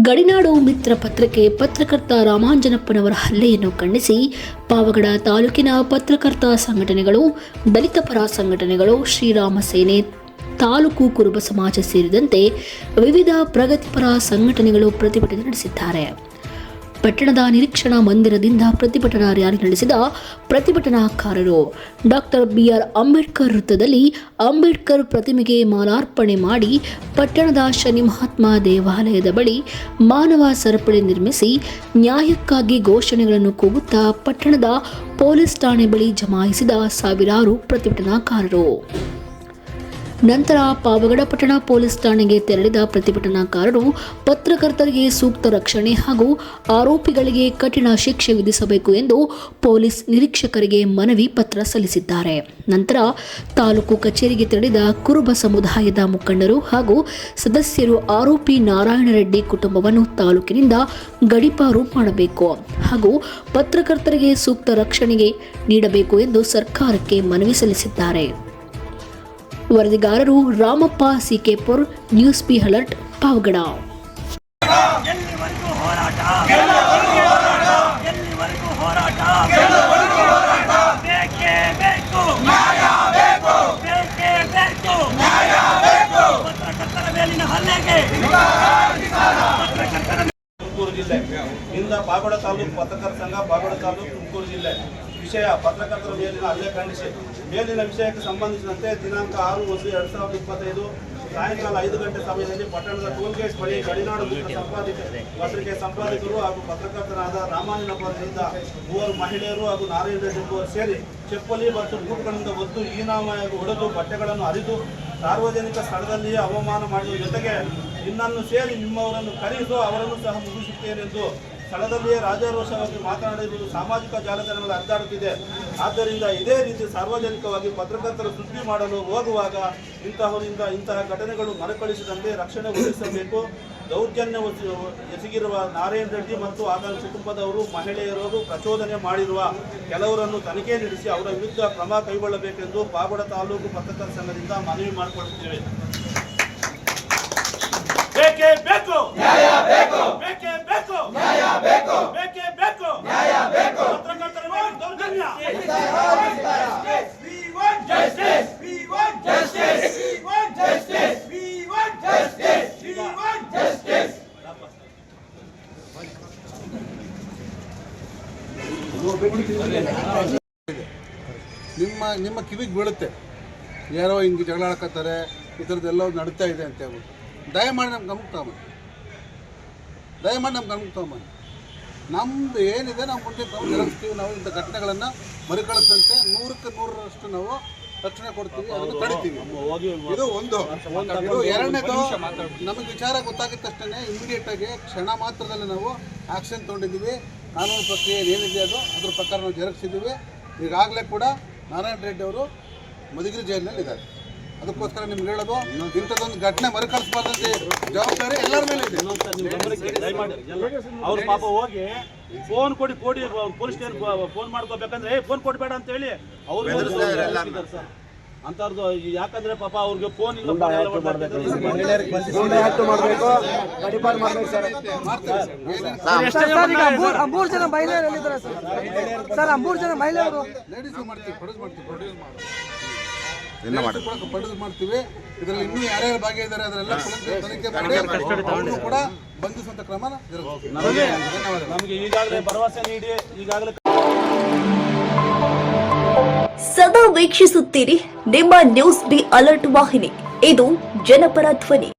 ಗಡಿನಾಡು ಮಿತ್ರ ಪತ್ರಿಕೆ ಪತ್ರಕರ್ತ ರಾಮಾಂಜನಪ್ಪನವರ ಹಲ್ಲೆಯನ್ನು ಖಂಡಿಸಿ ಪಾವಗಡ ತಾಲೂಕಿನ ಪತ್ರಕರ್ತ ಸಂಘಟನೆಗಳು, ದಲಿತ ಪರ ಸಂಘಟನೆಗಳು, ಶ್ರೀರಾಮ ಸೇನೆ, ತಾಲೂಕು ಕುರುಬ ಸಮಾಜ ಸೇರಿದಂತೆ ವಿವಿಧ ಪ್ರಗತಿಪರ ಸಂಘಟನೆಗಳು ಪ್ರತಿಭಟನೆ ನಡೆಸಿದ್ದಾರೆ. ಪಟ್ಟಣದ ನಿರೀಕ್ಷಣಾ ಮಂದಿರದಿಂದ ಪ್ರತಿಭಟನಾ ರ್ಯಾಲಿ ನಡೆಸಿದ ಪ್ರತಿಭಟನಾಕಾರರು ಡಾಕ್ಟರ್ BR ಅಂಬೇಡ್ಕರ್ ವೃತ್ತದಲ್ಲಿ ಅಂಬೇಡ್ಕರ್ ಪ್ರತಿಮೆಗೆ ಮಾಲಾರ್ಪಣೆ ಮಾಡಿ ಪಟ್ಟಣದ ಶನಿ ಮಹಾತ್ಮ ದೇವಾಲಯದ ಬಳಿ ಮಾನವ ಸರಪಳಿ ನಿರ್ಮಿಸಿ ನ್ಯಾಯಕ್ಕಾಗಿ ಘೋಷಣೆಗಳನ್ನು ಕೂಗುತ್ತಾ ಪಟ್ಟಣದ ಪೊಲೀಸ್ ಠಾಣೆ ಬಳಿ ಜಮಾಯಿಸಿದ ಸಾವಿರಾರು ಪ್ರತಿಭಟನಾಕಾರರು. ನಂತರ ಪಾವಗಡ ಪಟ್ಟಣ ಪೊಲೀಸ್ ಠಾಣೆಗೆ ತೆರಳಿದ ಪ್ರತಿಭಟನಾಕಾರರು ಪತ್ರಕರ್ತರಿಗೆ ಸೂಕ್ತ ರಕ್ಷಣೆ ಹಾಗೂ ಆರೋಪಿಗಳಿಗೆ ಕಠಿಣ ಶಿಕ್ಷೆ ವಿಧಿಸಬೇಕು ಎಂದು ಪೊಲೀಸ್ ನಿರೀಕ್ಷಕರಿಗೆ ಮನವಿ ಪತ್ರ ಸಲ್ಲಿಸಿದ್ದಾರೆ. ನಂತರ ತಾಲೂಕು ಕಚೇರಿಗೆ ತೆರಳಿದ ಕುರುಬ ಸಮುದಾಯದ ಮುಖಂಡರು ಹಾಗೂ ಸದಸ್ಯರು ಆರೋಪಿ ನಾರಾಯಣ ರೆಡ್ಡಿ ಕುಟುಂಬವನ್ನು ತಾಲೂಕಿನಿಂದ ಗಡೀಪಾರು ಮಾಡಬೇಕು ಹಾಗೂ ಪತ್ರಕರ್ತರಿಗೆ ಸೂಕ್ತ ರಕ್ಷಣೆಗೆ ನೀಡಬೇಕು ಎಂದು ಸರ್ಕಾರಕ್ಕೆ ಮನವಿ ಸಲ್ಲಿಸಿದ್ದಾರೆ. ವರದಿಗಾರರು Ramappa Sikepur, news be alert, Pavagada. Tumakuru ಜಿಲ್ಲೆ ಇಂದ ಪಾವಗಡ ತಾಲೂಕು ಪತ್ರಕರ್ತರ ಸಂಘ, ಪಾವಗಡ ತಾಲೂಕು, ತುಮಕೂರು ಜಿಲ್ಲೆ ವಿಷಯ ಪತ್ರಕರ್ತರ ಮೇಲಿನ ಹಲ್ಲೆ ಖಂಡಿಸಿ ಮೇಲಿನ ವಿಷಯಕ್ಕೆ ಸಂಬಂಧಿಸಿದಂತೆ ದಿನಾಂಕ 6/1/2025 ಸಾಯಂಕಾಲ 5 ಗಂಟೆ ಸಮಯದಲ್ಲಿ ಪಟ್ಟಣದ ಟೋಲ್ಗೇಟ್ ಬಳಿ ಗಡಿನಾಡು ಪತ್ರಿಕೆ ಸಂಪಾದಕರು ಹಾಗೂ ಪತ್ರಕರ್ತರಾದ ರಾಮಾಂಜನಪ್ಪರಿಂದ 3 ಮಹಿಳೆಯರು ಹಾಗೂ ನಾರಾಯಣ ರೆಡ್ಡಿ ಎಂಬುವರು ಸೇರಿ ಚಪ್ಪಲಿ ಮತ್ತು ಬೂಟ್ಗಳಿಂದ ಒದ್ದು ಹೀನಾಯವಾಗಿ ಹೊಡೆದು ಬಟ್ಟೆಗಳನ್ನು ಹರಿದು ಸಾರ್ವಜನಿಕ ಸ್ಥಳದಲ್ಲಿಯೇ ಅವಮಾನ ಮಾಡುವ ಜೊತೆಗೆ ಇನ್ನನ್ನು ಸೇರಿ ನಿಮ್ಮವರನ್ನು ಕರೆಯಿತು, ಅವರನ್ನು ಸಹ ಮುಗಿಸುತ್ತೇನೆಂದು ಸ್ಥಳದಲ್ಲಿಯೇ ರಾಜಾರೋಷವಾಗಿ ಮಾತನಾಡಿರುವುದು ಸಾಮಾಜಿಕ ಜಾಲತಾಣಗಳಲ್ಲಿ ಹರಿದಾಡುತ್ತಿದೆ. ಆದ್ದರಿಂದ ಇದೇ ರೀತಿ ಸಾರ್ವಜನಿಕವಾಗಿ ಪತ್ರಕರ್ತರು ಸುದ್ದಿ ಮಾಡಲು ಹೋಗುವಾಗ ಇಂತಹವರಿಂದ ಇಂತಹ ಘಟನೆಗಳು ಮರುಕಳಿಸದಂತೆ ರಕ್ಷಣೆ ಒದಗಿಸಬೇಕು. ದೌರ್ಜನ್ಯ ಎಸಗಿರುವ ನಾರಾಯಣ ರೆಡ್ಡಿ ಮತ್ತು ಆತನ ಕುಟುಂಬದವರು, ಮಹಿಳೆಯರು ಪ್ರಚೋದನೆ ಮಾಡಿರುವ ಕೆಲವರನ್ನು ತನಿಖೆ ನಡೆಸಿ ಅವರ ವಿರುದ್ಧ ಕ್ರಮ ಕೈಗೊಳ್ಳಬೇಕೆಂದು ಪಾವಗಡ ತಾಲೂಕು ಪತ್ರಕರ್ತರ ಸಂಘದಿಂದ ಮನವಿ ಮಾಡಿಕೊಳ್ಳುತ್ತೇವೆ. ಬೇಕೇ ಬೇಕು ನ್ಯಾಯ ಬೇಕು, ಬೇಕೇ ಬೇಕು ನ್ಯಾಯ ಬೇಕು, ಬೇಕೇ ಬೇಕು ನ್ಯಾಯ ಬೇಕು. ಪತ್ರಕರ್ತರ ಮೇಲೆ ದೌರ್ಜನ್ಯ, we want justice, we want justice, we want justice, we want justice, we want justice. ನಿಮ್ಮ ಕಿವಿಗೆ ಬೀಳುತ್ತೆ, ಯಾರೋ ಹಿಂಗೆ ಜಗಳ ಆಡ್ಕೊತಾರೆ, ಈ ಥರದ್ದೆಲ್ಲ ನಡೀತಾ ಇದೆ ಅಂತ ಹೇಳ್ಬಿಟ್ಟು ದಯಮಾಡಿ ನಮ್ಮ ಗಮನಕ್ಕೆ ತಗೊಂಬನ್ನಿ, ದಯಮಾಡಿ ನಮ್ಮ ಗಮನಕ್ಕೆ ತಗೊಂಬನ್ನಿ. ನಮ್ಮದು ಏನಿದೆ ನಾವು ಮುಂದೆ ಜರುಗಿಸ್ತೀವಿ. ನಾವು ಇಂಥ ಘಟನೆಗಳನ್ನು ಮರುಕಳಿಸಂತೆ 100ಕ್ಕೆ 100ರಷ್ಟು ನಾವು ರಕ್ಷಣೆ ಕೊಡ್ತೀವಿ, ಅದನ್ನು ತಡಿತೀವಿ. ಇದು ಒಂದು. ಎರಡನೇದು, ನಮಗೆ ವಿಚಾರ ಗೊತ್ತಾಗಿದ್ದ ತಕ್ಷಣ ಇಮಿಡಿಯೇಟಾಗಿ ಕ್ಷಣ ಮಾತ್ರದಲ್ಲಿ ನಾವು ಆ್ಯಕ್ಷನ್ ತೊಗೊಂಡಿದ್ದೀವಿ. ಕಾನೂನು ಪ್ರಕ್ರಿಯೆ ಏನಿದೆ ಅದ್ರ ಪ್ರಕಾರ ನಾವು ಜರುಗಿಸಿದ್ದೀವಿ. ಈಗಾಗಲೇ ಕೂಡ ನಾರಾಯಣ ರೆಡ್ಡಿ ಅವರು ಮಧುಗಿರಿ ಜೈಲಿನಲ್ಲಿದ್ದಾರೆ. ಅದಕ್ಕೋಸ್ಕರ ನಿಮ್ಗೆ ಹೇಳೋದು, ಇಂಥದ್ದೊಂದು ಘಟನೆ ಮರುಕಳಿಸಬಾರ್ದಂತೆ ಜವಾಬ್ದಾರಿ ಎಲ್ಲರ ಮೇಲೆ ಇದೆ. ಅವ್ರ ಪಾಪ ಹೋಗಿ ಫೋನ್ ಕೊಡಿ ಪೊಲೀಸ್ ಸ್ಟೇಷನ್ ಫೋನ್ ಮಾಡ್ಕೋಬೇಕಂದ್ರೆ ಫೋನ್ ಕೊಡಬೇಡ ಅಂತ ಹೇಳಿ ಅವ್ರು ಅಂತವ್ರದ್ದು. ಯಾಕಂದ್ರೆ ಪಾಪ ಅವ್ರಿಗೆ ಫೋನ್ ಇಲ್ಲ, 3 ಜನ ಮಹಿಳೆಯರು ಸರ್, 3 ಜನ ಮಹಿಳೆಯರು ಪ್ರೊಡ್ಯೂಸ್ ಮಾಡ್ತೀವಿ. ಇದರಲ್ಲಿ ಇನ್ನೂ ಯಾರ್ಯಾರು ಭಾಗಿಯಾಗಿದ್ದಾರೆ ಅದರೆಲ್ಲ ತನಿಖೆ ಮಾಡಿ ಅವ್ರನ್ನು ಕೂಡ ಬಂಧಿಸುವಂತ ಕ್ರಮ ನಮಗೆ ಈಗಾಗಲೇ ಭರವಸೆ ನೀಡಿ ಈಗಾಗಲೇ ಸದಾ ವೀಕ್ಷಿಸುತ್ತೀರಿ ನಿಮ್ಮ ನ್ಯೂಸ್ ಬಿ ಅಲರ್ಟ್ ವಾಹಿನಿ. ಇದು ಜನಪರ ಧ್ವನಿ.